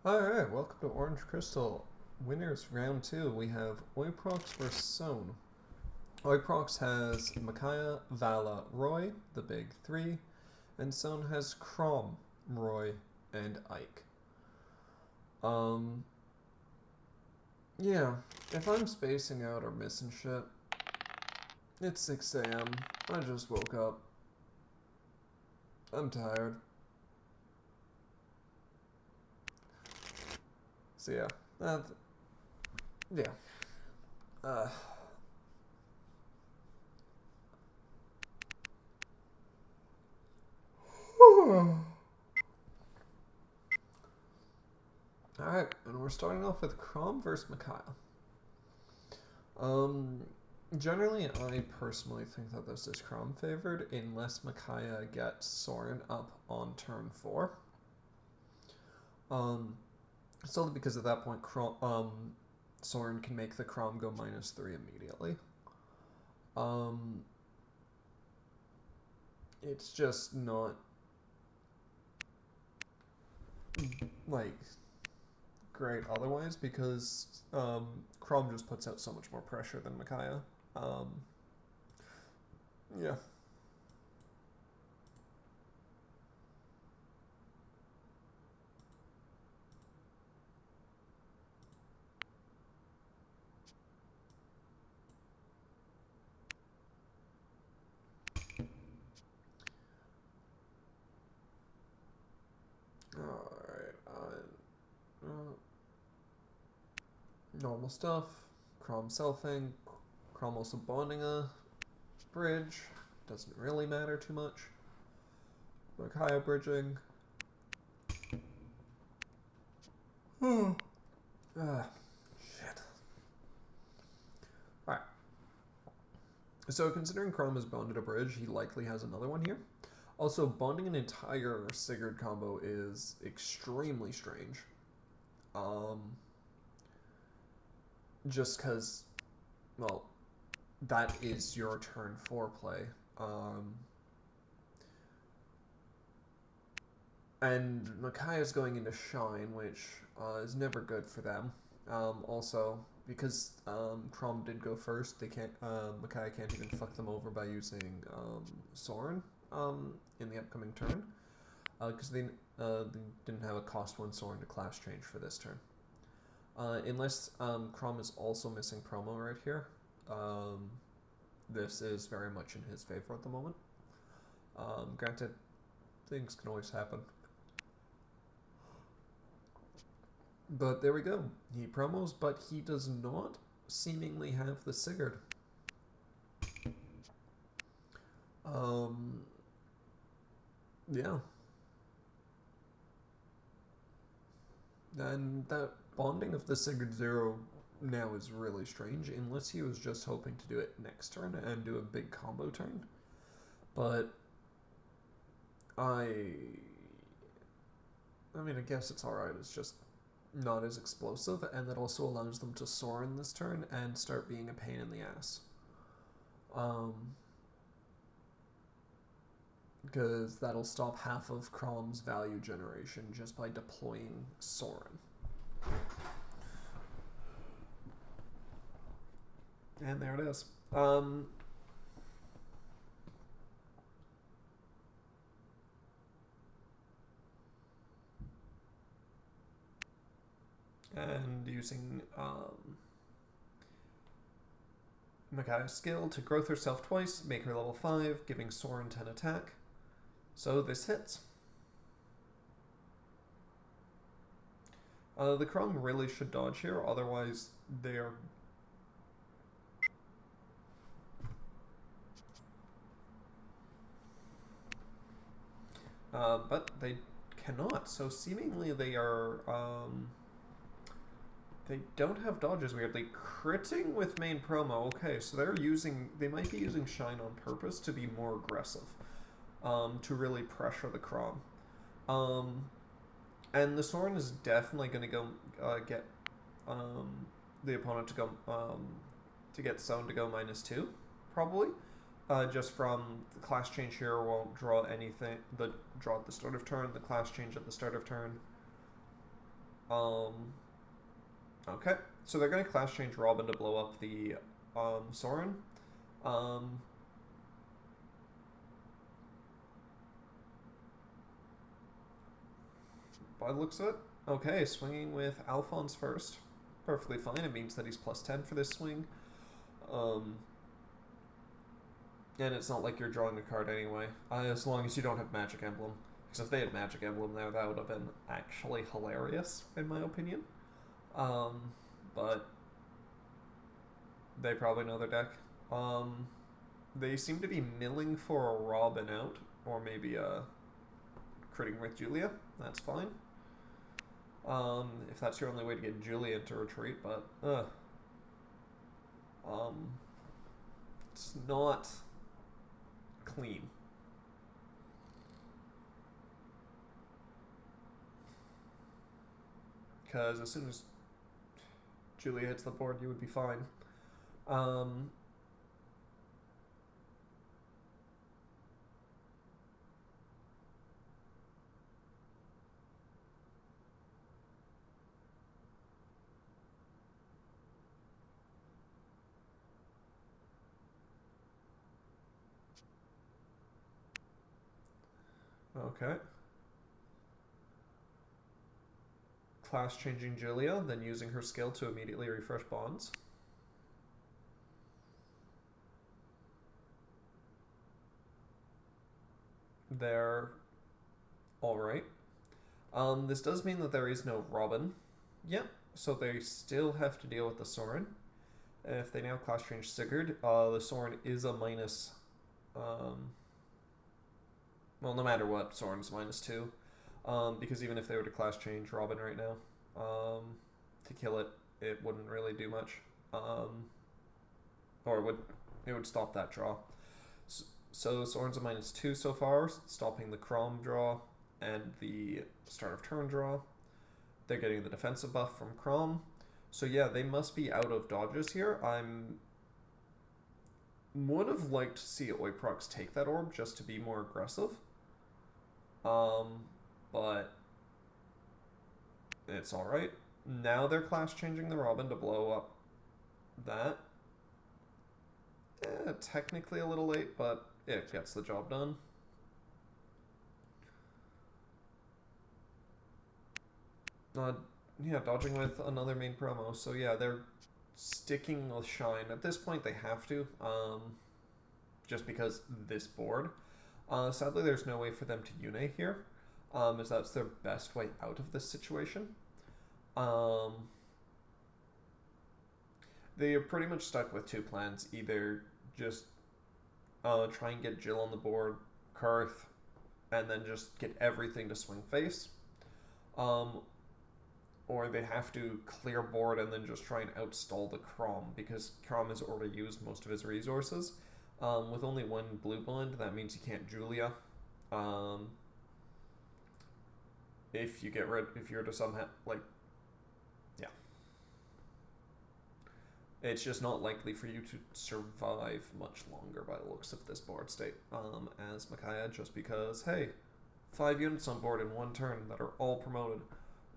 Alright, welcome to Orange Crystal. Winners round 2. We have Oiprocs versus Sohn. Oiprocs has Micaiah, Vala, Roy, the big three, and Sohn has Crom, Roy, and Ike. Um, yeah, if I'm spacing out or missing shit, it's 6 a.m. I just woke up. I'm tired. So yeah, yeah. Uh, Alright, and we're starting off with Crom versus Micaiah. Um, Generally, I personally think that this is Crom favored unless Micaiah gets Soren up on turn 4. Solely because at that point, Soren can make the Crom go -3 immediately. It's just not like great otherwise because Crom just puts out so much more pressure than Micaiah. Yeah. Alright. Normal stuff. Crom selfing. Crom also bonding a bridge. Doesn't really matter too much. Micaiah bridging. Shit. Alright. So considering Crom has bonded a bridge, he likely has another one here. Also, bonding an entire Sigurd combo is extremely strange. Just because, well, that is your turn 4 play. And Micaiah's going into Shine, which is never good for them. Also, because Crom did go first, they can't. Micaiah can't even fuck them over by using Soren in the upcoming turn, because they didn't have a cost 1 Soren to class change for this turn. Unless Crom is also missing promo right here. This is very much in his favor at the moment. Granted, things can always happen. But there we go. He promos, but he does not seemingly have the Sigurd. Yeah. And that bonding of the Sigurd Zero now is really strange, unless he was just hoping to do it next turn and do a big combo turn. But I mean, I guess it's alright. It's just not as explosive, and that also allows them to soar in this turn and start being a pain in the ass. Because that'll stop half of Crom's value generation just by deploying Soren. And there it is. And using Micaiah's skill to growth herself twice, make her level 5, giving Soren 10 attack. So this hits. The Crom really should dodge here, otherwise they are... but they cannot, so seemingly they are... they don't have dodges, weirdly. Critting with main promo. Okay, so they might be using Shine on purpose to be more aggressive. To really pressure the Crom. And the Soren is definitely going to go get the opponent to go to get Sohn to go -2, probably. Just from the class change here won't draw anything. Draw at the start of turn, the class change at the start of turn. Okay, so they're gonna class change Robin to blow up the Soren. Um, by the looks of it, okay, swinging with Alphonse first, perfectly fine. It means that he's +10 for this swing. Um, and it's not like you're drawing a card anyway, as long as you don't have Magic Emblem. Because if they had Magic Emblem there, that would have been actually hilarious, in my opinion. But they probably know their deck. They seem to be milling for a Robin out, or maybe critting with Julia. That's fine. If that's your only way to get Julia into retreat, but it's not clean. Because as soon as Julia hits the board, you would be fine. Okay. Class changing Julia, then using her skill to immediately refresh bonds. They're alright. This does mean that there is no Robin. Yep, so they still have to deal with the Soren. If they now class change Sigurd, the Soren is a minus. Well, no matter what, Soren's -2. Because even if they were to class change Robin right now, to kill it, it wouldn't really do much. Or it would stop that draw. So Soren's a -2 so far, stopping the Crom draw and the start of turn draw. They're getting the defensive buff from Crom. So yeah, they must be out of dodges here. Would have liked to see Oiprocs take that orb just to be more aggressive. But it's alright. Now they're class changing the Robin to blow up that. Technically a little late, but it gets the job done. Yeah, dodging with another main promo. So yeah, they're sticking with Shine. At this point, they have to, just because this board. Sadly, there's no way for them to Une here, as that's their best way out of this situation. They are pretty much stuck with two plans. Either just try and get Jill on the board, Karth, and then just get everything to swing face. Or they have to clear board and then just try and outstall the Crom, because Crom has already used most of his resources. With only one blue blind, that means you can't Julia. If you're to somehow, yeah. It's just not likely for you to survive much longer by the looks of this board state, as Micaiah, just because, hey, 5 units on board in one turn that are all promoted.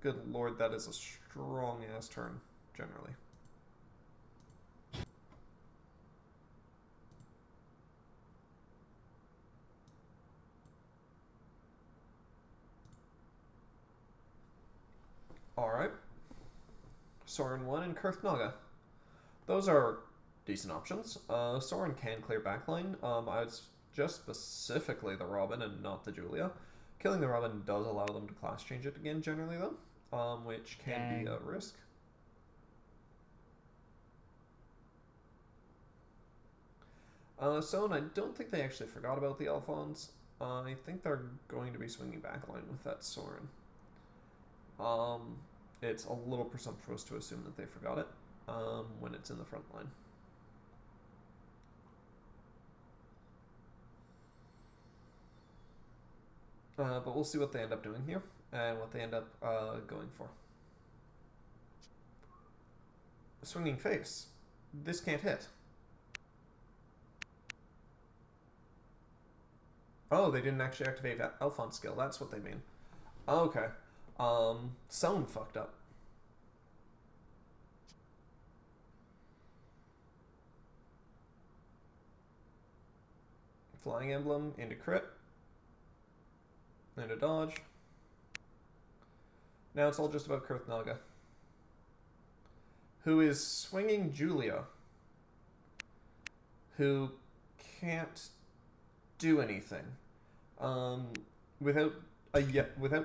Good lord, that is a strong-ass turn, generally. Alright. Soren 1 and Kurth Naga. Those are decent options. Soren can clear backline. I would just specifically the Robin and not the Julia. Killing the Robin does allow them to class change it again, generally, though, which can be a risk. Sohn, I don't think they actually forgot about the Alphonse. I think they're going to be swinging backline with that Soren. It's a little presumptuous to assume that they forgot it when it's in the front line. But we'll see what they end up doing here and what they end up going for. Swinging face. This can't hit. Oh, they didn't actually activate Alphonse skill. That's what they mean. Okay. Sohn fucked up. Flying Emblem into crit. And a dodge. Now it's all just about Kurthnaga, who is swinging Julia, who can't do anything. Without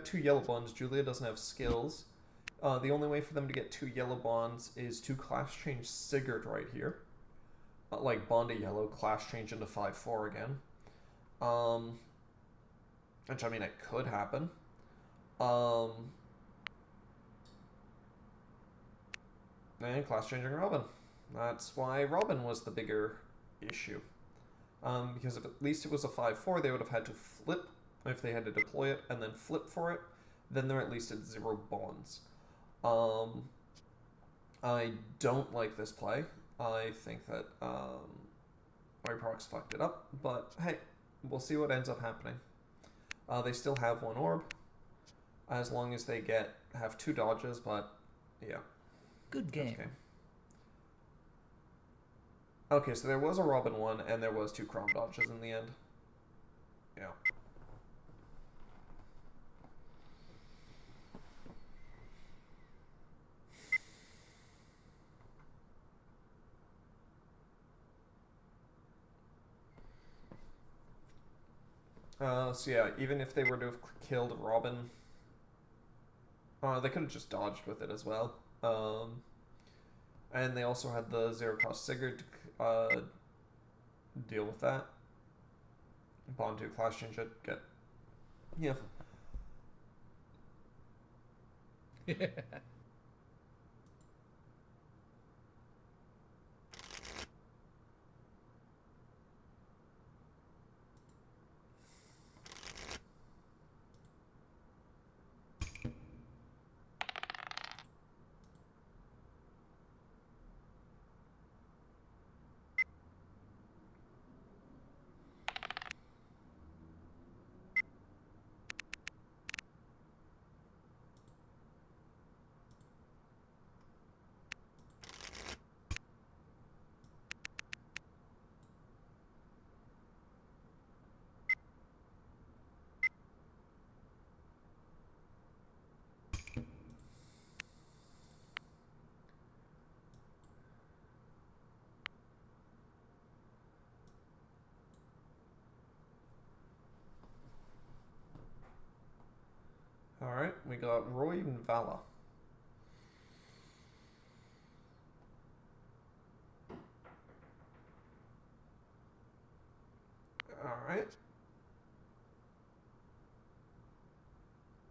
two yellow bonds, Julia doesn't have skills. The only way for them to get two yellow bonds is to class change Sigurd right here. Like bond a yellow, class change into 5/4 again. Which, I mean, it could happen. And class changing Robin. That's why Robin was the bigger issue. Because if at least it was a 5/4, they would have had to flip if they had to deploy it and then flip for it. Then they're at least at 0 bonds. I don't like this play. I think that Oiprocs fucked it up, but hey, we'll see what ends up happening. They still have 1 orb, as long as they have 2 dodges, but yeah. Good game. Okay, so there was a Robin 1, and there was 2 Crom dodges in the end. Yeah. So yeah, even if they were to have killed Robin, they could have just dodged with it as well. And they also had the 0-cost Sigurd to deal with that. Bond 2, class change it, yeah. Alright, we got Roy and Vala. Alright.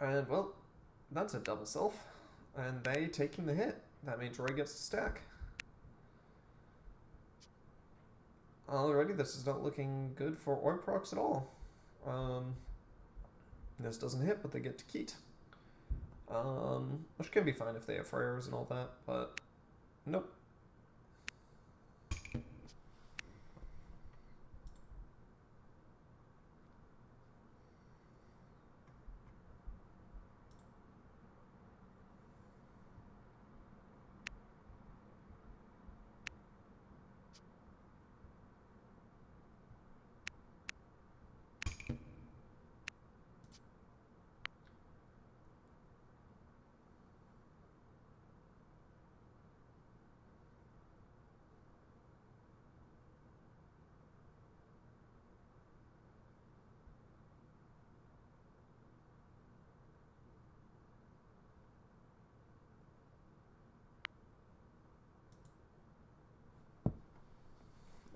And, well, that's a double self. And they taking the hit. That means Roy gets to stack. Alrighty, this is not looking good for Oiprocs at all. This doesn't hit, but they get to Keat. Which can be fine if they have Freyers and all that, but nope.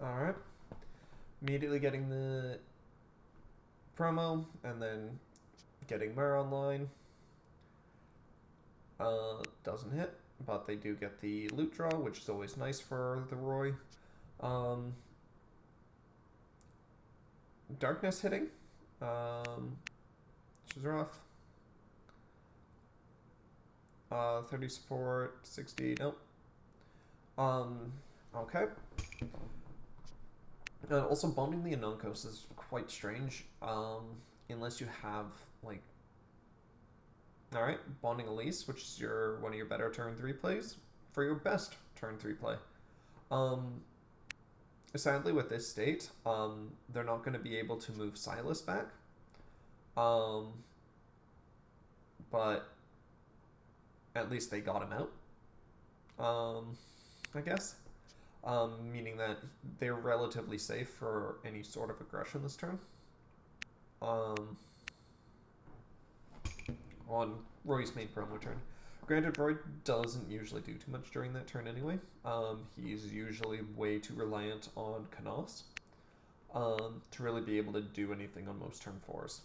Alright. Immediately getting the promo, and then getting Mer online. Doesn't hit, but they do get the loot draw, which is always nice for the Roy. Darkness hitting, which is rough. 30 support, 60, nope. Okay. Also, bonding the Anonkos is quite strange, unless you have, like... Alright, bonding Elise, which is one of your better turn 3 plays, for your best turn 3 play. sadly with this state, they're not going to be able to move Silas back. But at least they got him out. I guess. Meaning that they're relatively safe for any sort of aggression this turn. On Roy's main promo turn. Granted, Roy doesn't usually do too much during that turn anyway. He's usually way too reliant on Canos to really be able to do anything on most turn 4s.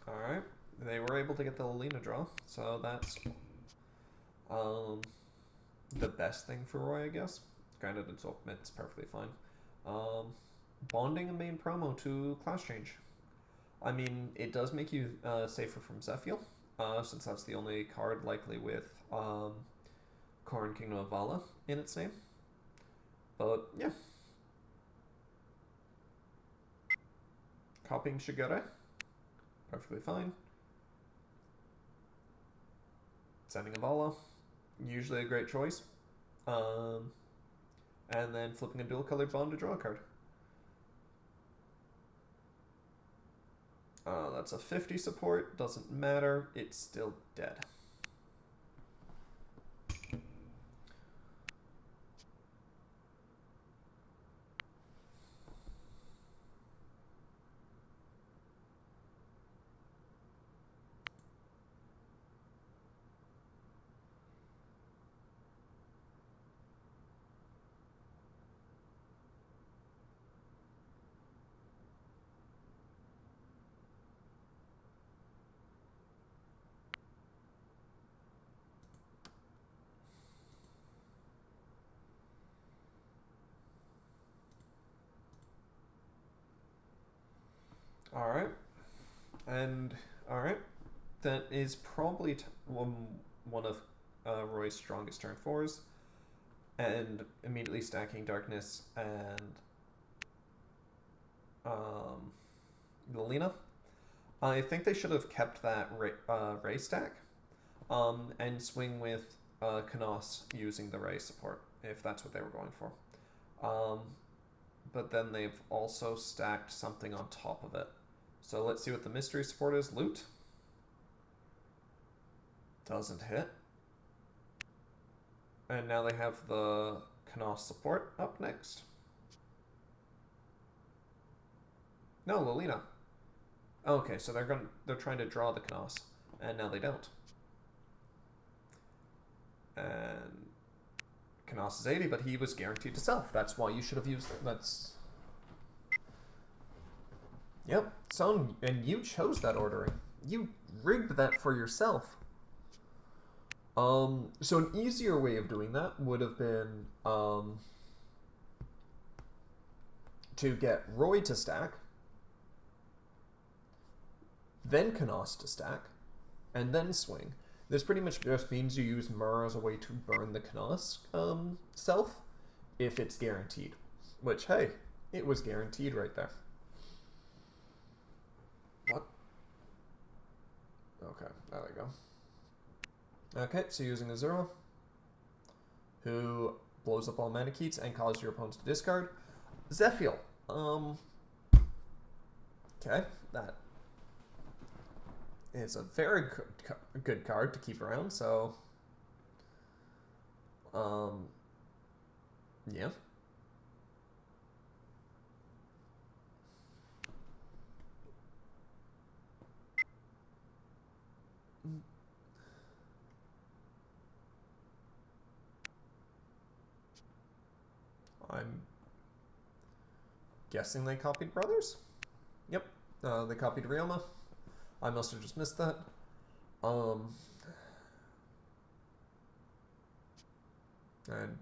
Alright, they were able to get the Lilina draw, so that's the best thing for Roy, I guess. Granted, it's perfectly fine. Bonding a main promo to class change. I mean, it does make you safer from Zephyl, since that's the only card likely with Corrin Kingdom of Vala in its name. But, yeah. Copying Shigure. Perfectly fine. Sending a Vala. Usually a great choice. And then flipping a dual colored bond to draw a card. That's a 50 support. Doesn't matter. It's still dead. Alright. And, alright. That is probably one of Roy's strongest turn 4s. And immediately stacking Darkness and Lilina. I think they should have kept that Ray stack and swing with Canos using the Ray support, if that's what they were going for. But then they've also stacked something on top of it. So let's see what the mystery support is. Loot. Doesn't hit. And now they have the Canos support up next. No, Lilina. Okay, so they're trying to draw the Canos, and now they don't. And Canos is 80, but he was guaranteed to self. That's why you should have used it. That's... Yep, Sohn, and you chose that ordering. You rigged that for yourself. So an easier way of doing that would have been to get Roy to stack, then Canos to stack, and then swing. This pretty much just means you use Myrrh as a way to burn the Canos self if it's guaranteed. Which, hey, it was guaranteed right there. What? Okay, there we go. Okay, so using a 0, who blows up all Manicheets and causes your opponents to discard. Zephyl. Okay, that is a very good card to keep around, so... yeah. I'm guessing they copied Brothers? Yep, they copied Ryoma. I must have just missed that. And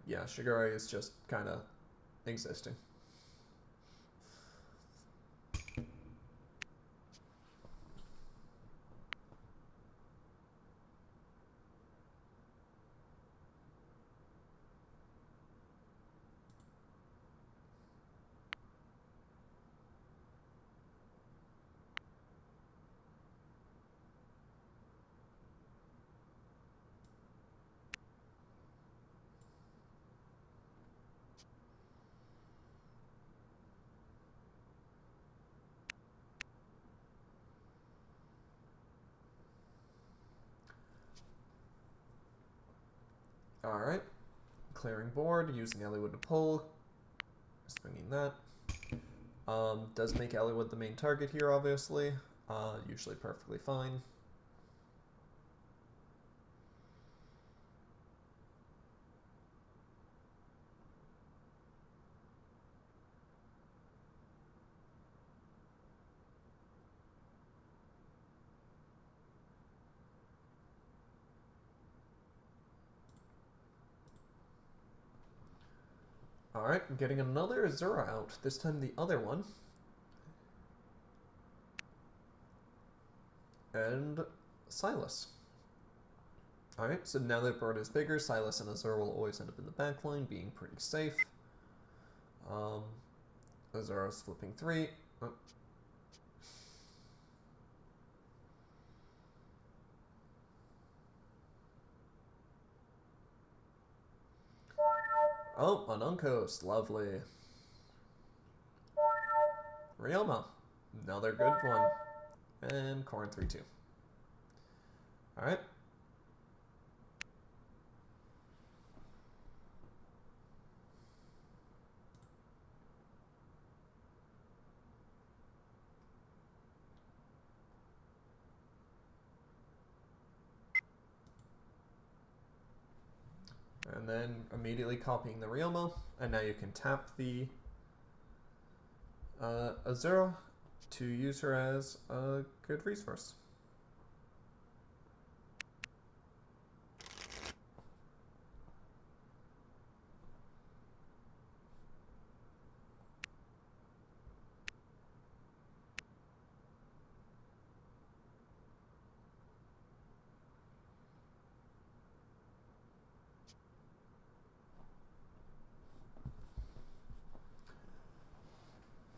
yeah, Shigure is just kind of existing. Alright. Clearing board, using Eliwood to pull. Swinging that. Does make Eliwood the main target here, obviously. Usually perfectly fine. Alright, getting another Azura out. This time the other one. And Silas. Alright, so now that board is bigger, Silas and Azura will always end up in the back line, being pretty safe. Azura's flipping 3. Oh, an Uncos. Lovely. Ryoma. Another good one. And Corrin 3-2. Alright. And then immediately copying the Ryoma. And now you can tap the Azura to use her as a good resource.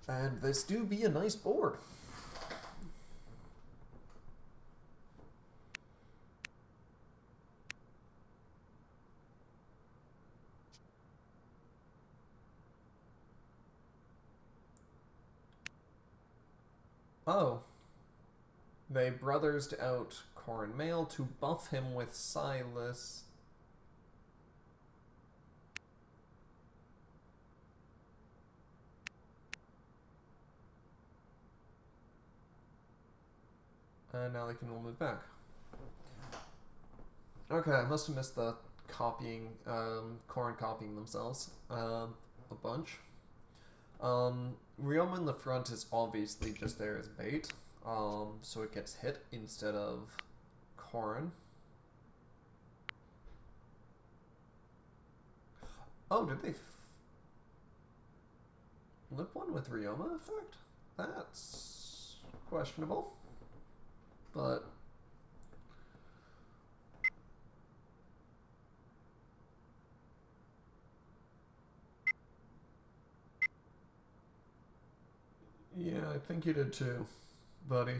And this do be a nice board. Oh. They brothersed out Corrin Male to buff him with Silas. And now they can all move back. Okay, I must have missed the copying, Corrin copying themselves a bunch. Ryoma in the front is obviously just there as bait, so it gets hit instead of Corrin. Oh, did they flip one with Ryoma effect? That's questionable. But yeah, I think you did too, buddy.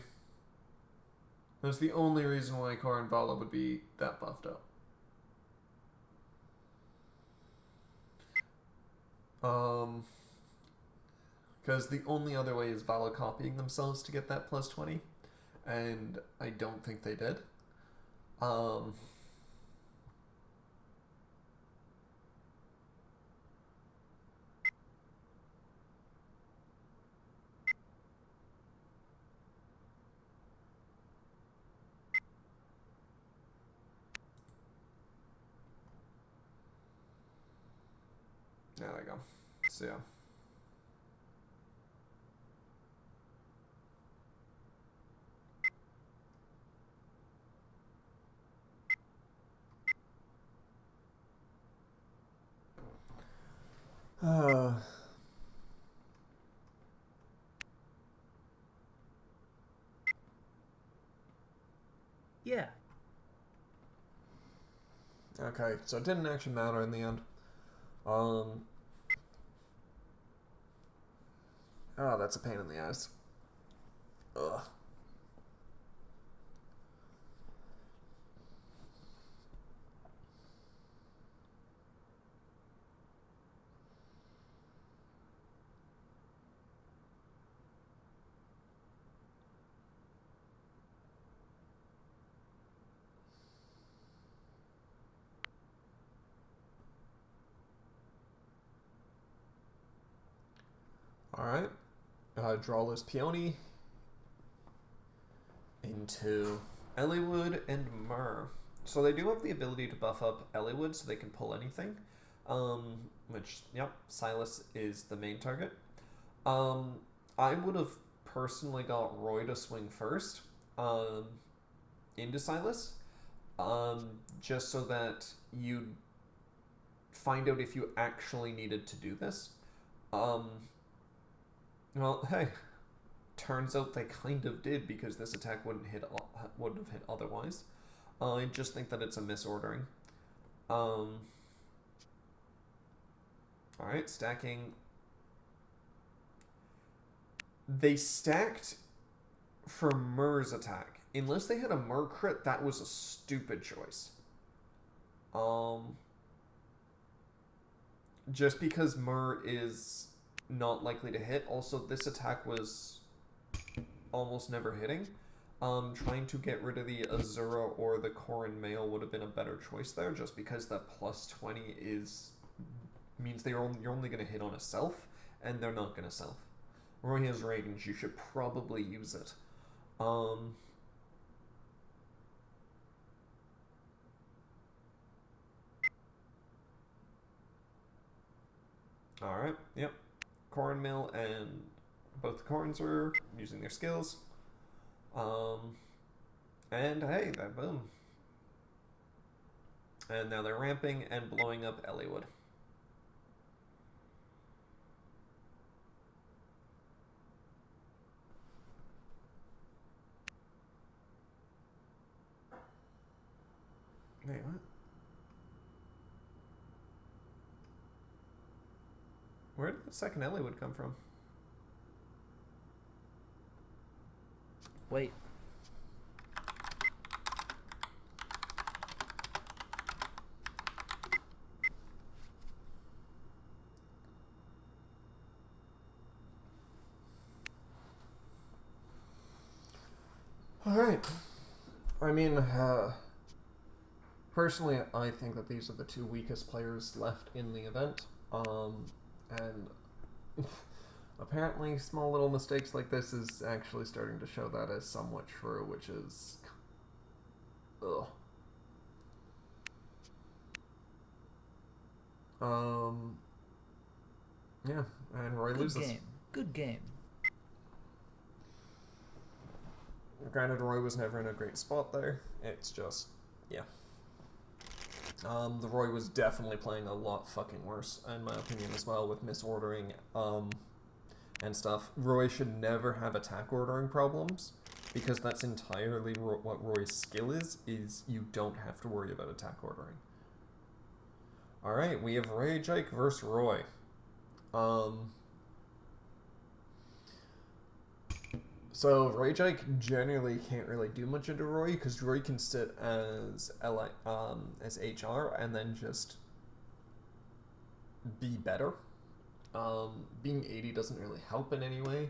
That's the only reason why Corrin Vala would be that buffed up. Because the only other way is Vala copying themselves to get that plus 20. And I don't think they did. There we go. So yeah. Yeah. Okay, so it didn't actually matter in the end. Oh, that's a pain in the ass. Ugh. Drawless Peony into Eliwood and Myrrh. So they do have the ability to buff up Eliwood so they can pull anything. Which, yep, Silas is the main target. I would have personally got Roy to swing first into Silas, just so that you'd find out if you actually needed to do this. Well, hey, turns out they kind of did because this attack wouldn't have hit otherwise. I just think that it's a misordering. Alright, stacking. They stacked for Myrrh's attack. Unless they had a Myrrh crit, that was a stupid choice. Just because Myrrh is not likely to hit. Also, this attack was almost never hitting. Trying to get rid of the Azura or the Corrin Mail would have been a better choice there, just because that plus 20 means you're only going to hit on a self, and they're not going to self. Roy has range, you should probably use it. Alright, yep. Corrin Mill and both the Corrins are using their skills. And hey, that boom. And now they're ramping and blowing up Eliwood. Wait, what? Where did the second Eliwood come from? Wait. Alright. I mean, personally, I think that these are the two weakest players left in the event. And apparently small little mistakes like this is actually starting to show that as somewhat true, which is... Ugh. Yeah, and Roy loses. Good game. Granted, Roy was never in a great spot there. It's just, yeah. The Roy was definitely playing a lot fucking worse, in my opinion, as well, with misordering, and stuff. Roy should never have attack ordering problems, because that's entirely what Roy's skill is you don't have to worry about attack ordering. Alright, we have Rayjake versus Roy. So Rayjake generally can't really do much into Roy because Roy can sit as HR and then just be better. Being 80 doesn't really help in any way.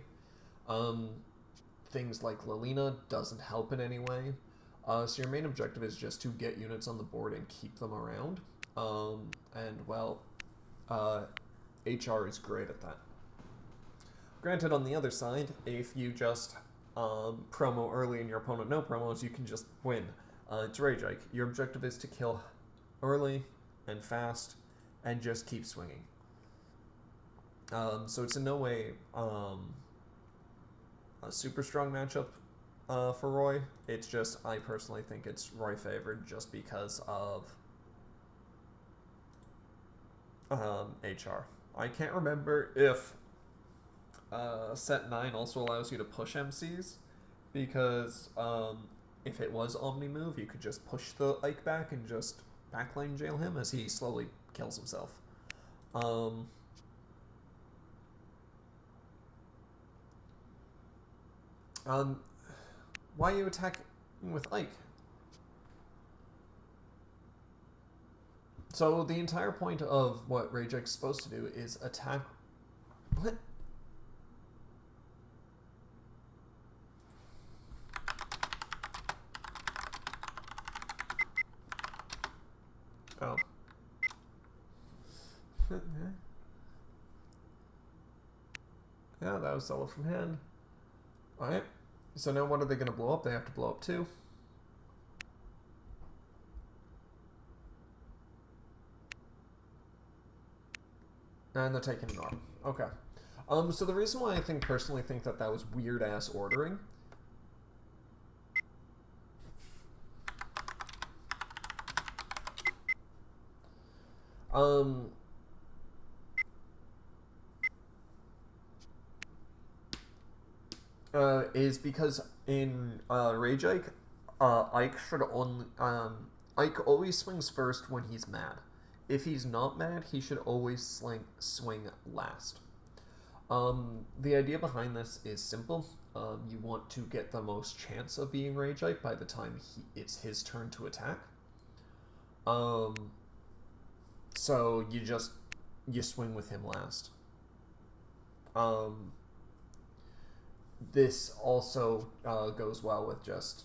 Things like Lilina doesn't help in any way. So your main objective is just to get units on the board and keep them around. And well, HR is great at that. Granted, on the other side, if you just promo early and your opponent no promos, you can just win. It's Rayjake. Your objective is to kill early and fast and just keep swinging. So it's in no way a super strong matchup for Roy. It's just, I personally think it's Roy favored just because of HR. I can't remember if set 9 also allows you to push MCs, because if it was Omni move, you could just push the Ike back and just backlane jail him as he slowly kills himself. Why are you attacking with Ike? So the entire point of what Rayjake's supposed to do is attack... What? Oh. Yeah, that was solid from hand. Alright. So now what are they going to blow up? They have to blow up too. And they're taking an arm. Okay. So the reason why I personally think that was weird-ass ordering is because in Rage Ike, Ike should only Ike always swings first when he's mad. If he's not mad, he should always swing last. The idea behind this is simple. You want to get the most chance of being Rage Ike by the time it's his turn to attack. So you swing with him last. This also goes well with just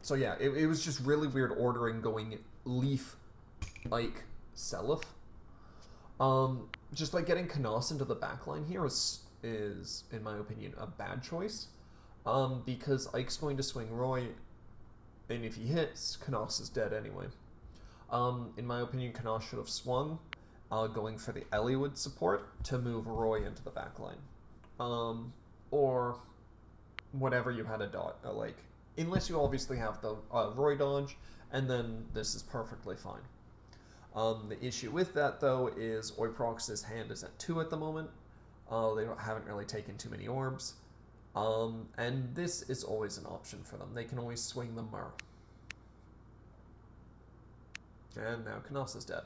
so yeah, it was just really weird ordering going Leaf, Ike, Seliph. Just like getting Canos into the backline here is in my opinion a bad choice. Because Ike's going to swing Roy, and if he hits, Canos is dead anyway. In my opinion, Canos should have swung, going for the Eliwood support to move Roy into the backline. Or whatever you had a dodge, unless you obviously have the Roy dodge, and then this is perfectly fine. The issue with that, though, is Oiprocs' hand is at 2 at the moment. They haven't really taken too many orbs. And this is always an option for them. They can always swing the Mur. And now Canos is dead.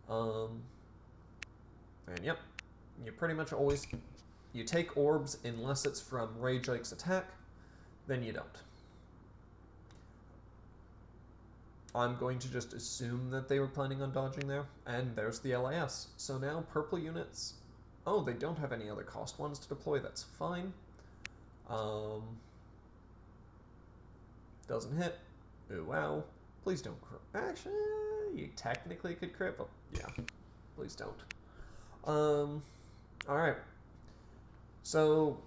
And yep, you pretty much always... You take orbs unless it's from Rage Ike's attack, then you don't. I'm going to just assume that they were planning on dodging there, and there's the LIS. So now purple units... Oh, they don't have any other cost ones to deploy, that's fine. Doesn't hit. Ooh, wow. Please don't crit. Actually, you technically could crit, but yeah, please don't. Alright. So,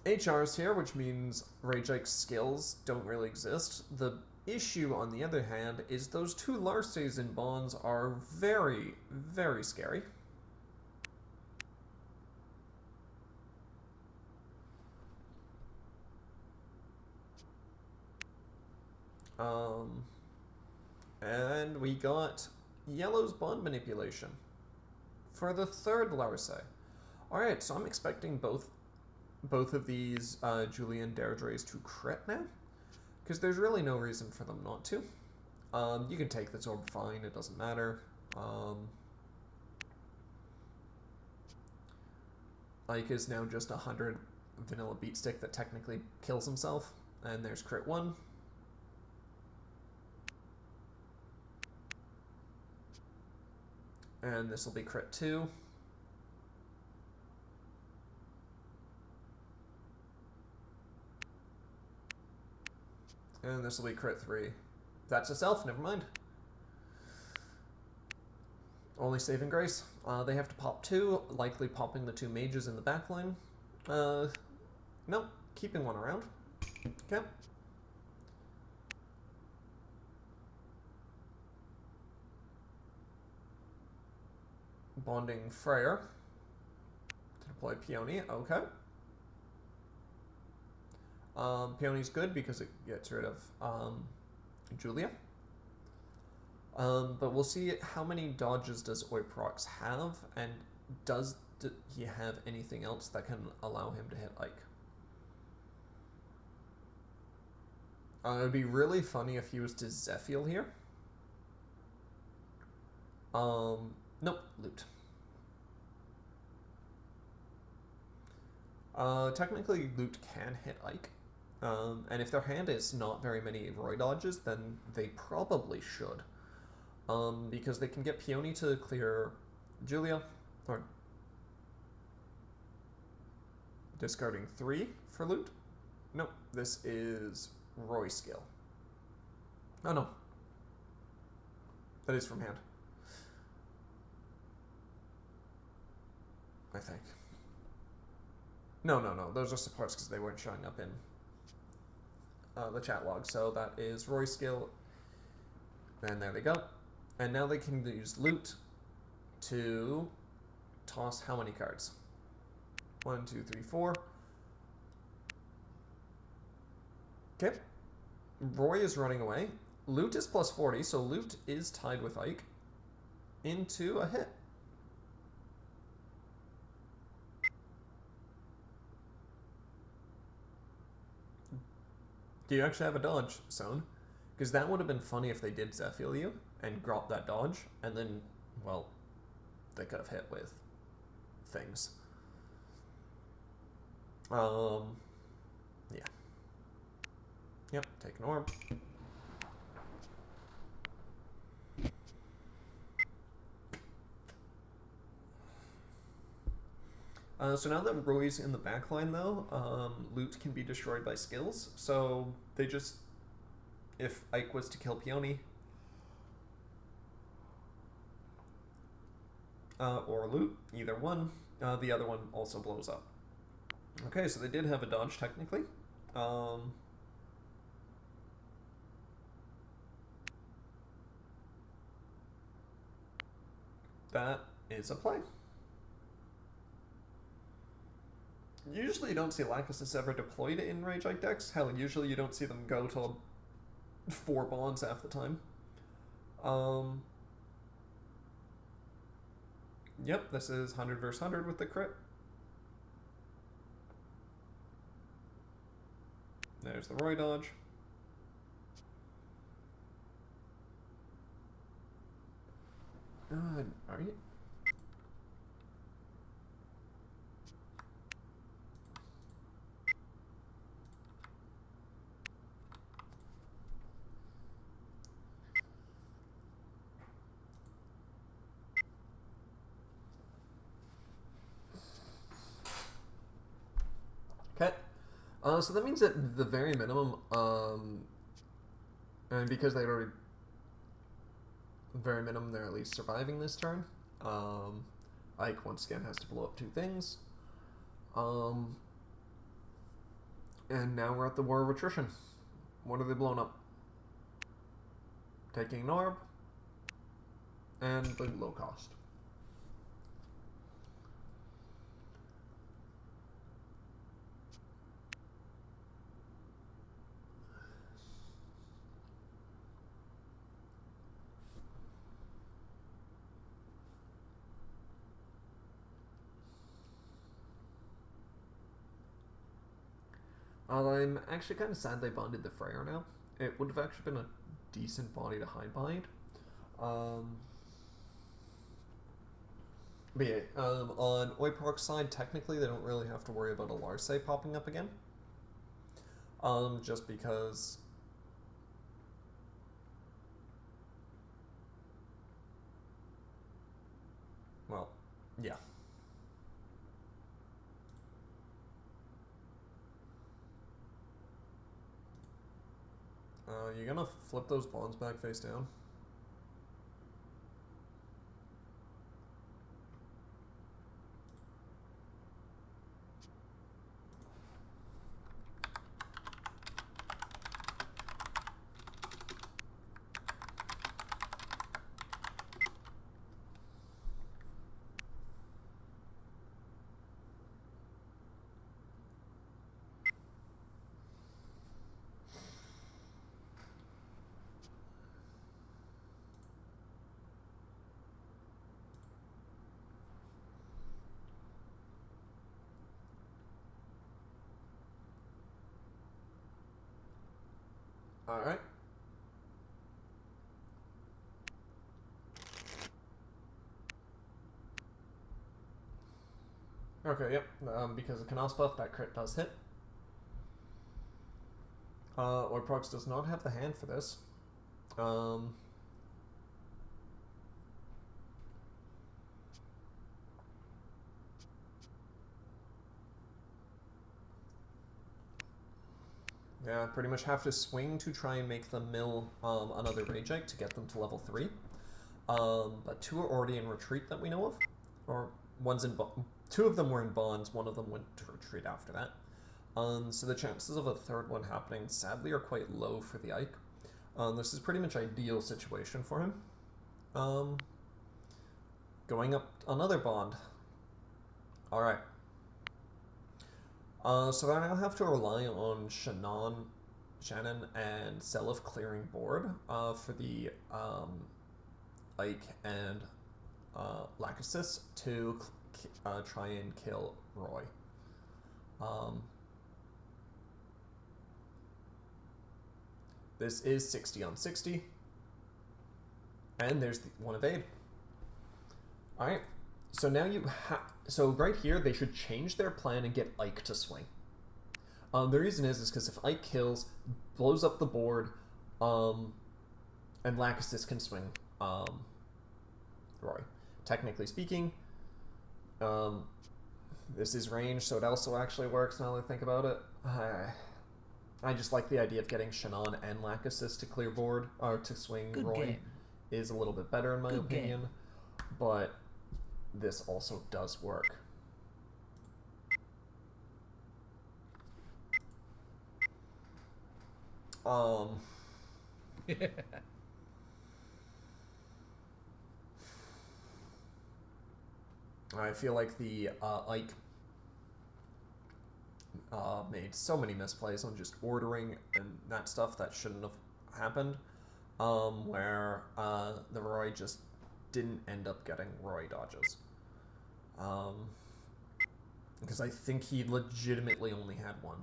HR's here, which means Rage Ike's skills don't really exist. The issue, on the other hand, is those 2 Larces in bonds are very, very scary. And we got Yellow's bond manipulation for the 3rd Larce. Alright, so I'm expecting both of these Julia and Deirdre's to crit now, because there's really no reason for them not to. You can take this orb fine, it doesn't matter. Ike is now just 100 vanilla beatstick that technically kills himself, and there's crit 1. And this will be crit 2. And this will be crit 3. That's a self, never mind. Only saving grace. They have to pop 2, likely popping the 2 mages in the backline. Nope, keeping 1 around. Okay. Bonding Freyr to deploy Peony. Okay. Peony's good because it gets rid of Julia. But we'll see how many dodges does Oiprocs have, and does he have anything else that can allow him to hit Ike. It would be really funny if he was to Zephiel here. Nope, loot. Technically, loot can hit Ike. And if their hand is not very many Roy dodges, then they probably should. Because they can get Peony to clear Julia, or discarding 3 for loot. Nope, this is Roy skill. Oh no. That is from hand. I think. No, those are supports because they weren't showing up in the chat log. So that is Roy's skill, and there they go. And now they can use loot to toss how many cards? 1, 2, 3, 4. Okay. Roy is running away. Loot is plus 40, so Loot is tied with Ike into a hit. Do you actually have a dodge, Sohn? Because that would have been funny if they did Zephyl you and dropped that dodge, and then, well, they could have hit with things. Yeah. Yep, take an orb. So now that Roy's in the backline, though, loot can be destroyed by skills. So they just, if Ike was to kill Peony, or loot, either one, the other one also blows up. Okay, so they did have a dodge technically. That is a play. Usually you don't see Lachesis ever deployed in Rage Ike decks. Hell, usually you don't see them go to 4 bonds half the time. Yep, this is 100 versus 100 with the crit. There's the Roy dodge. Are you? Okay. So that means that the very minimum, and because they'd already, very minimum, they're at least surviving this turn. Ike once again has to blow up 2 things. And now we're at the War of Attrition. What are they blowing up? Taking an orb, and the low cost. I'm actually kind of sad they bonded the Freyr now. It would have actually been a decent body to hide behind. But yeah, on Oiprocs' side, technically they don't really have to worry about a Larse popping up again. Just because... Well, yeah. You gonna flip those bonds back face down? Alright. Okay, yep. Because of Canos buff, that crit does hit. Oiprocs does not have the hand for this. Yeah, pretty much have to swing to try and make them mill another Rage Ike to get them to level 3. But 2 are already in retreat that we know of. Or one's in Two of them were in bonds, one of them went to retreat after that. So the chances of a third one happening, sadly, are quite low for the Ike. This is pretty much ideal situation for him. Going up another bond. Alright. So I now have to rely on Shannon and Selif clearing board for the Ike and Lachesis to try and kill Roy. This is 60 on 60. And there's the one evade. Alright. So now you have... So right here, they should change their plan and get Ike to swing. The reason is because if Ike kills, blows up the board, and Lachesis can swing Roy. Technically speaking, this is range, so it also actually works now that I think about it. I just like the idea of getting Shannon and Lachesis to clear board, or to swing Good Roy, game. is a little bit better in my Good opinion. game. But this also does work. I feel like the Ike made so many misplays on just ordering and that stuff that shouldn't have happened, where the Roy just didn't end up getting Roy dodges. Because I think he legitimately only had one.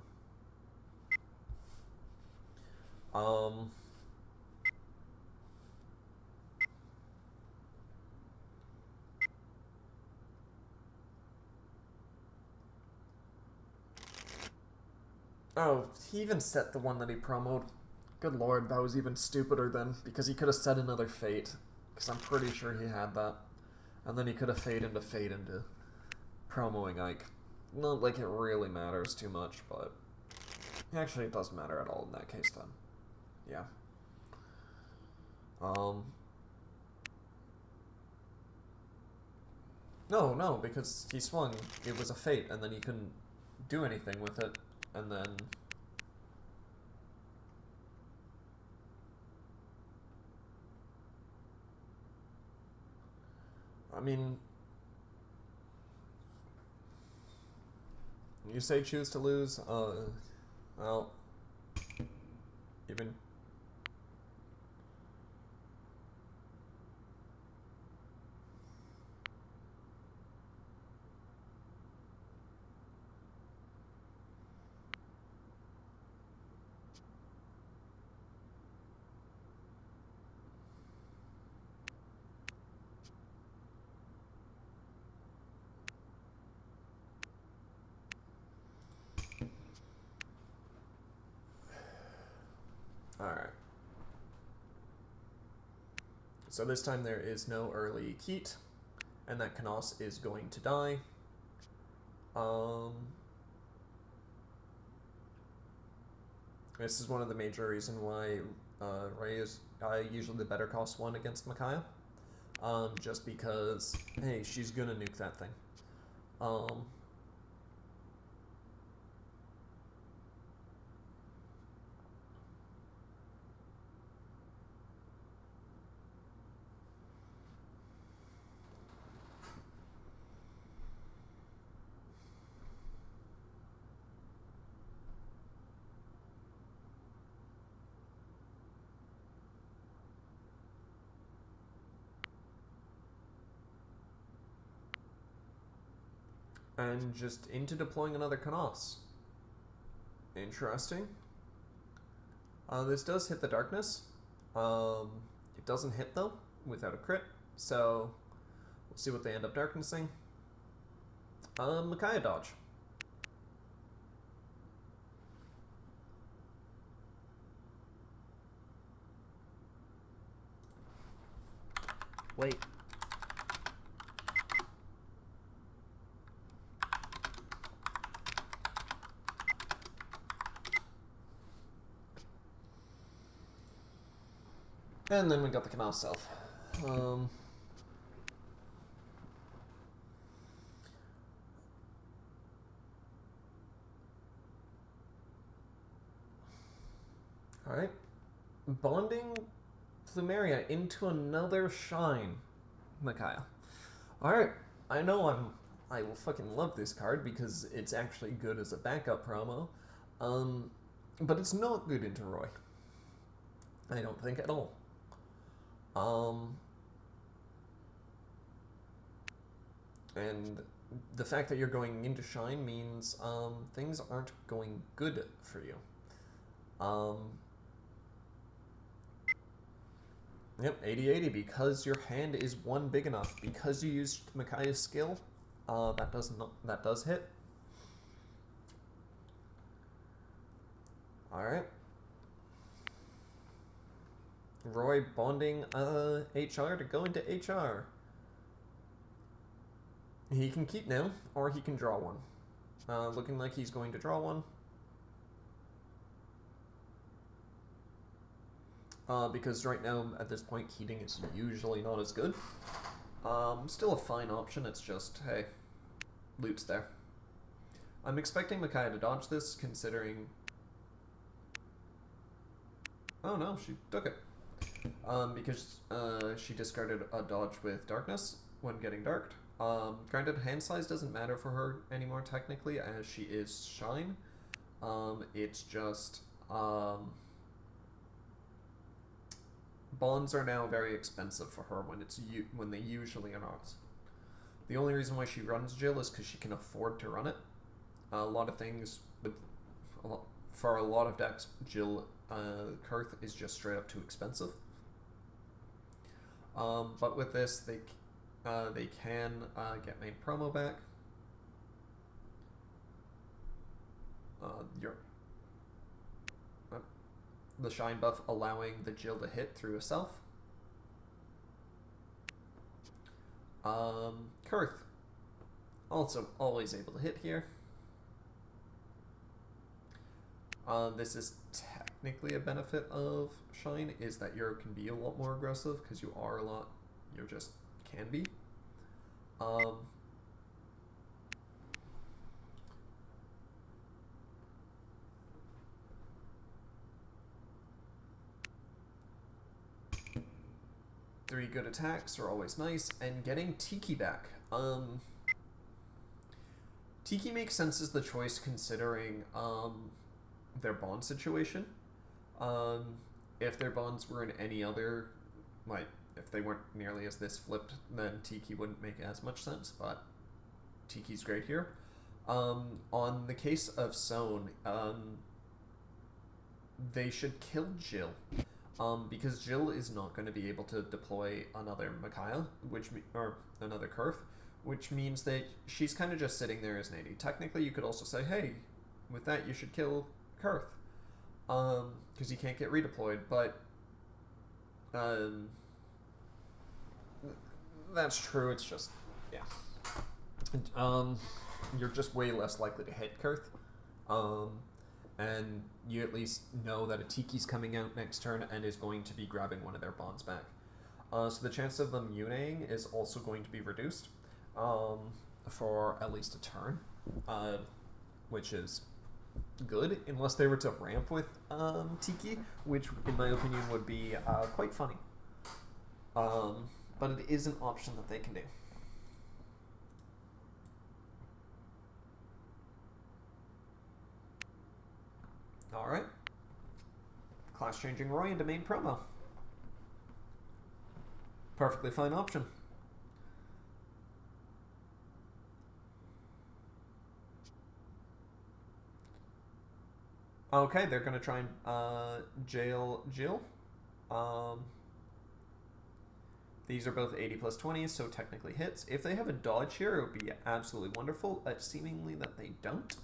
Oh, he even set the one that he promoed. Good lord, that was even stupider then, because he could have set another Fate, because I'm pretty sure he had that. And then he could have Fate into promoing Ike. Not like it really matters too much, but actually it doesn't matter at all in that case then. Yeah. No, because he swung, it was a Fate, and then he couldn't do anything with it, and then... I mean... You say choose to lose, well... Even... Alright. So this time there is no early Keat, and that Canos is going to die. This is one of the major reasons why Ray is usually the better cost one against Micaiah. Just because, hey, she's gonna nuke that thing. And just into deploying another Canos. Interesting. This does hit the darkness. It doesn't hit, though, without a crit. So, we'll see what they end up darknessing. Micaiah dodge. Wait. And then we got the Canal Self. Alright. Bonding Plumeria into another Shine, Micaiah. Alright, I know I will fucking love this card because it's actually good as a backup promo. But it's not good into Roy. I don't think at all. And the fact that you're going into Shine means things aren't going good for you. Yep, 80-80 because your hand is one big enough. Because you used Micaiah's skill, that does hit. Alright. Roy bonding HR to go into HR. He can keep now, or he can draw one. Looking like he's going to draw one. Because right now, at this point, heating is usually not as good. Still a fine option, it's just, hey, loot's there. I'm expecting Micaiah to dodge this, considering... Oh no, she took it. Because she discarded a dodge with darkness when getting darked. Granted, hand size doesn't matter for her anymore, technically, as she is Shine. It's just... bonds are now very expensive for her when they usually are not. The only reason why she runs Jill is because she can afford to run it. A lot of things, for a lot of decks, Jill Kurth is just straight up too expensive. But with this, they can get main promo back. The Shine buff allowing the Jill to hit through a self. Kurth, also always able to hit here. This is technically a benefit of Shine, is that you can be a lot more aggressive, because you just can be. Three good attacks are always nice, and getting Tiki back. Tiki makes sense as the choice considering their bond situation. If their bonds were in any other, like, if they weren't nearly as this flipped, then Tiki wouldn't make as much sense, but Tiki's great here. On the case of Sohn, they should kill Jill. Because Jill is not going to be able to deploy another Micaiah, or another Kurth, which means that she's kind of just sitting there as an AD. Technically, you could also say, hey, with that, you should kill Kurth, because he can't get redeployed, but that's true, it's just, yeah. You're just way less likely to hit Kurth. And you at least know that a Tiki's coming out next turn and is going to be grabbing one of their bonds back. So the chance of them Yuneing is also going to be reduced for at least a turn, which is good, unless they were to ramp with Tiki, which in my opinion would be quite funny. But it is an option that they can do. Alright. Class changing Roy into main promo. Perfectly fine option. Okay, they're going to try and jail Jill. These are both 80 plus 20s, so technically hits. If they have a dodge here, it would be absolutely wonderful. Seemingly that they don't.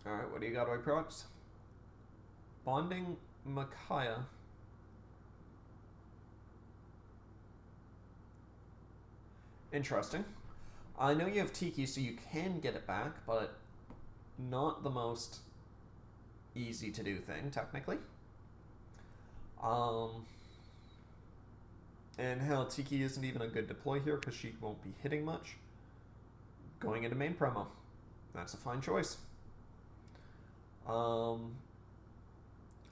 Alright, what do you got, Oiprocs? Bonding Micaiah. Interesting. I know you have Tiki, so you can get it back, but not the most easy to do thing, technically. Um, and hell, Tiki isn't even a good deploy here because she won't be hitting much. Going into main promo. That's a fine choice.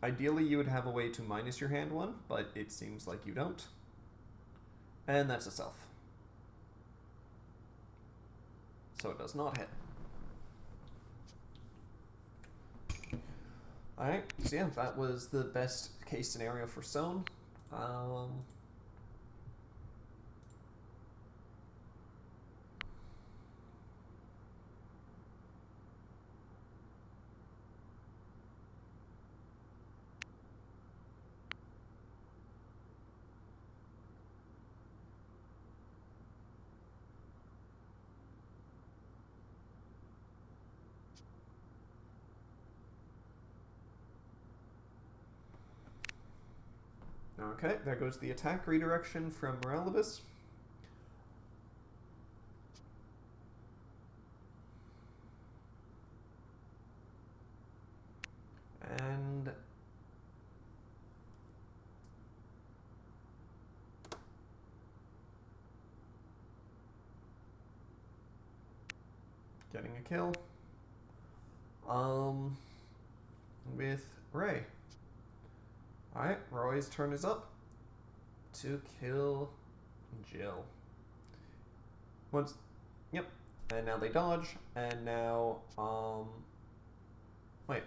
Ideally, you would have a way to minus your hand one, but it seems like you don't. And that's a self. So it does not hit. Alright, so yeah, that was the best case scenario for Sohn. Okay, there goes the attack redirection from Moralibus. And getting a kill. With Ray. Alright, Roy's turn is up to kill Jill. Once, yep. And now they dodge, and now, wait.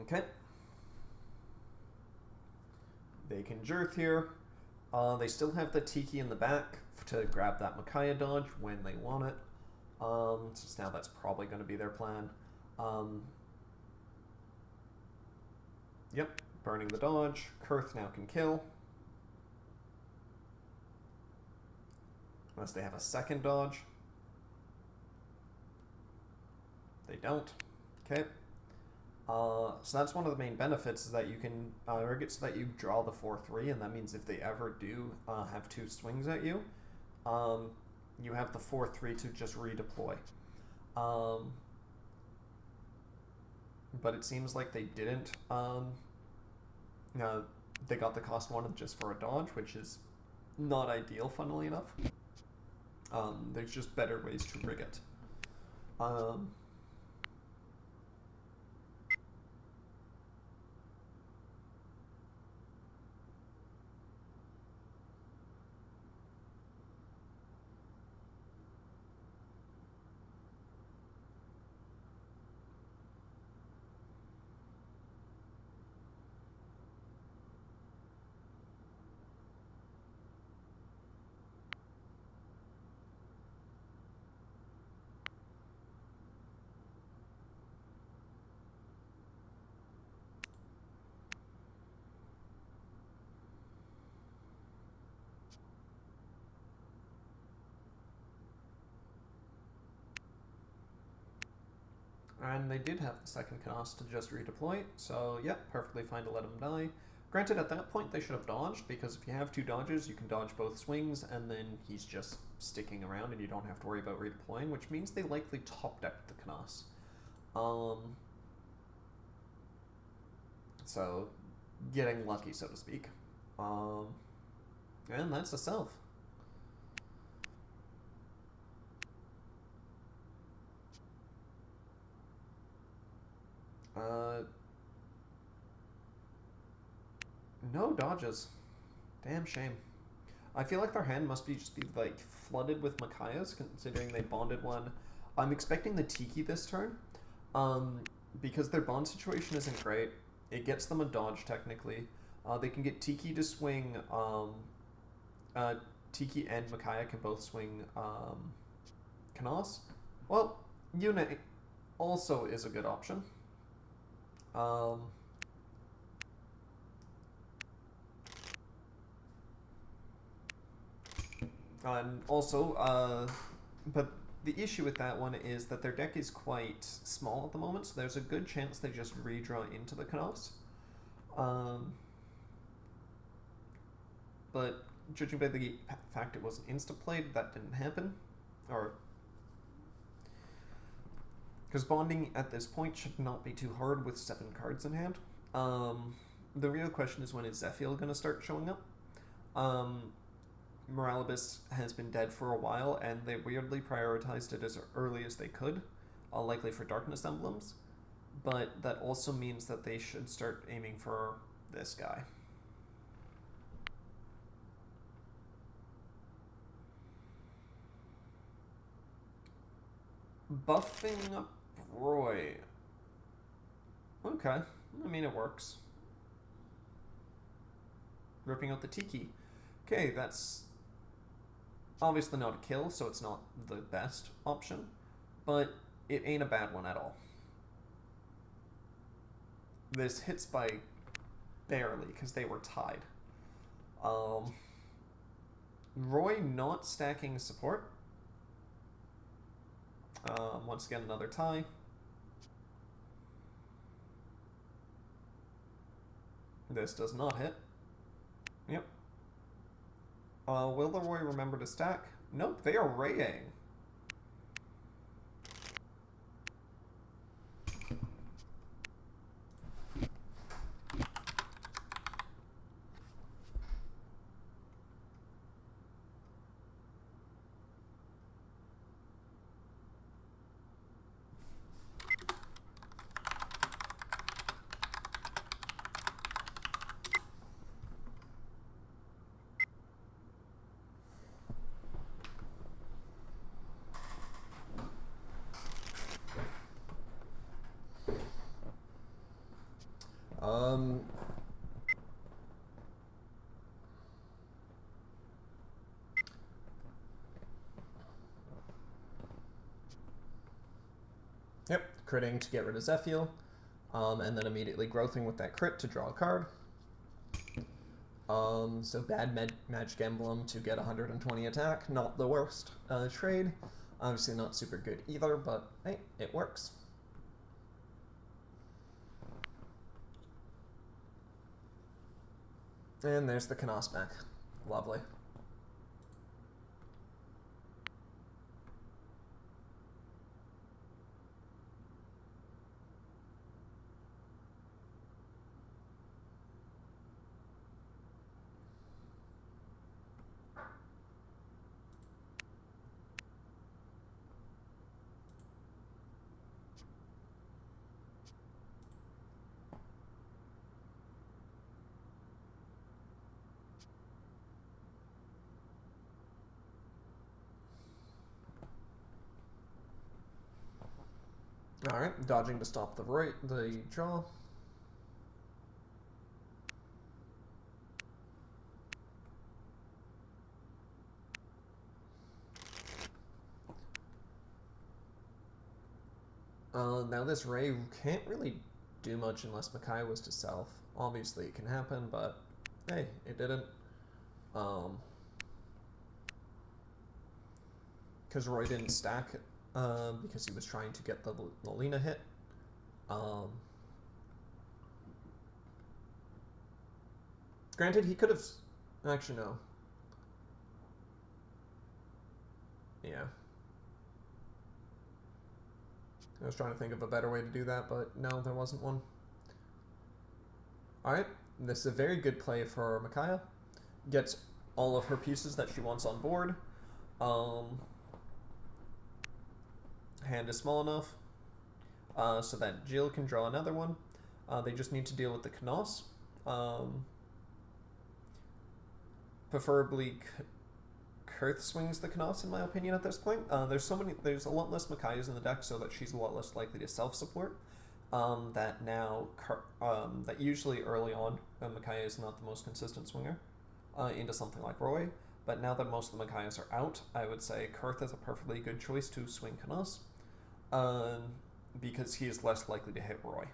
Okay. They can Jirth here. They still have the Tiki in the back to grab that Micaiah dodge when they want it. So now that's probably going to be their plan. Yep, burning the dodge. Kurth now can kill. Unless they have a second dodge. They don't. Okay. So that's one of the main benefits, is that you can rig it so that you draw the 4-3, and that means if they ever do have two swings at you, you have the 4-3 to just redeploy. But it seems like they didn't. They got the cost one just for a dodge, which is not ideal, funnily enough. There's just better ways to rig it. And they did have the second cast to just redeploy, so yeah, perfectly fine to let him die. Granted, at that point they should have dodged, because if you have two dodges, you can dodge both swings, and then he's just sticking around and you don't have to worry about redeploying, which means they likely top-decked the Knas. So, getting lucky, so to speak. And that's a self. No dodges. Damn shame. I feel like their hand must be like flooded with Micaiahs, considering they bonded one. I'm expecting the Tiki this turn, because their bond situation isn't great. It gets them a dodge technically. They can get Tiki to swing. Tiki and Micaiah can both swing Knas. Well, Yuna also is a good option. And also, but the issue with that one is that their deck is quite small at the moment, so there's a good chance they just redraw into the Knos. But judging by the fact it wasn't insta-played, that didn't happen. Or because bonding at this point should not be too hard with 7 cards in hand. The real question is, when is Zephiel going to start showing up? Moralibus has been dead for a while, and they weirdly prioritized it as early as they could, likely for Darkness Emblems. But that also means that they should start aiming for this guy. Buffing up Roy. Okay, I mean, it works. Ripping out the Tiki. Okay, that's obviously not a kill, so it's not the best option, but it ain't a bad one at all. This hits by barely, because they were tied. Roy not stacking support. Once again, another tie. This does not hit. Yep. Will the Roy remember to stack? Nope, they are raying. Yep, critting to get rid of Zephiel, and then immediately growthing with that crit to draw a card. So bad Magic Emblem to get 120 attack, not the worst trade. Obviously not super good either, but hey, it works. And there's the Knos back. Lovely. Alright, dodging to stop the draw. Now this Ray can't really do much unless Makai was to self. Obviously it can happen, but hey, it didn't. Because Roy didn't stack because he was trying to get the Lolina hit. Granted, he could have... Actually, no. Yeah. I was trying to think of a better way to do that, but no, there wasn't one. Alright, this is a very good play for Micaiah. Gets all of her pieces that she wants on board. Hand is small enough so that Jill can draw another one. They just need to deal with the Knos. Preferably Kurth swings the Knos, in my opinion, at this point. There's a lot less Micaiahs in the deck, so that she's a lot less likely to self-support. That usually early on, Micaiah is not the most consistent swinger into something like Roy. But now that most of the Micaiahs are out, I would say Kurth is a perfectly good choice to swing Knos, because he is less likely to hit Roy.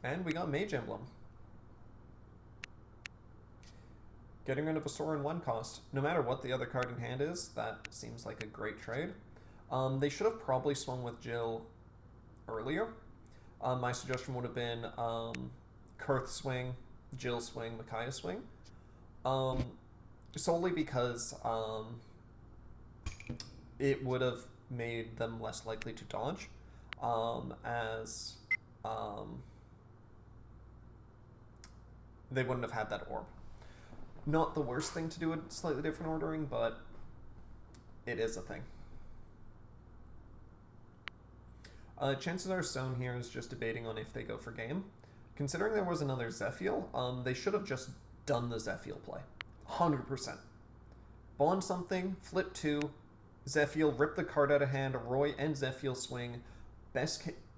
And we got Mage Emblem. Getting rid of a Sohn 1 cost. No matter what the other card in hand is, that seems like a great trade. They should have probably swung with Jill earlier. My suggestion would have been Kurth swing, Jill swing, Micaiah swing. Solely because it would have made them less likely to dodge, as they wouldn't have had that orb. Not the worst thing to do in slightly different ordering, but it is a thing. Chances are Sohn here is just debating on if they go for game. Considering there was another Zephiel, they should have just done the Zephiel play. 100%. Bond something, flip 2, Zephiel, rip the card out of hand, Roy and Zephiel swing.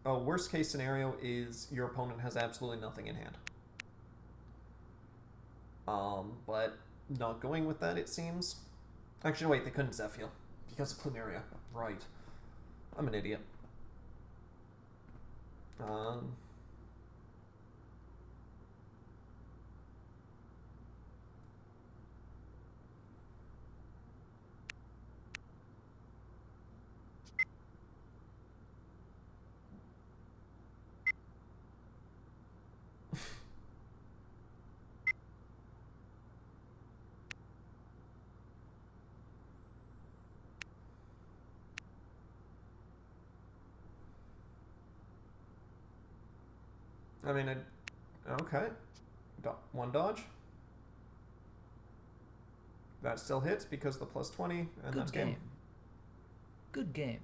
Worst case scenario is your opponent has absolutely nothing in hand. But not going with that, it seems. Actually, wait, they couldn't Zephiel because of Plumeria. Right. I'm an idiot. I mean, okay. One dodge. That still hits because the plus 20, and Good that's game. Good game.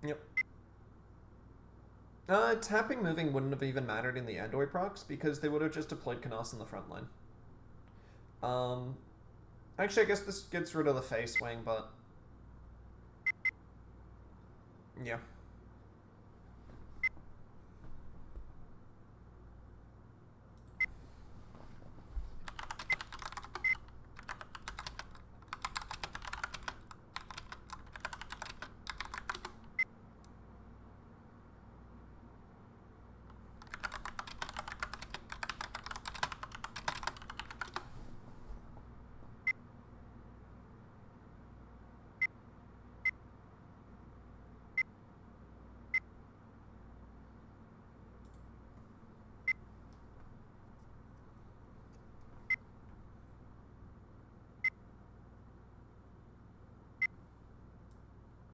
Yep. Tapping moving wouldn't have even mattered in the end Oiprocs because they would have just deployed Canos in the front line. Actually, I guess this gets rid of the face swing, but yeah.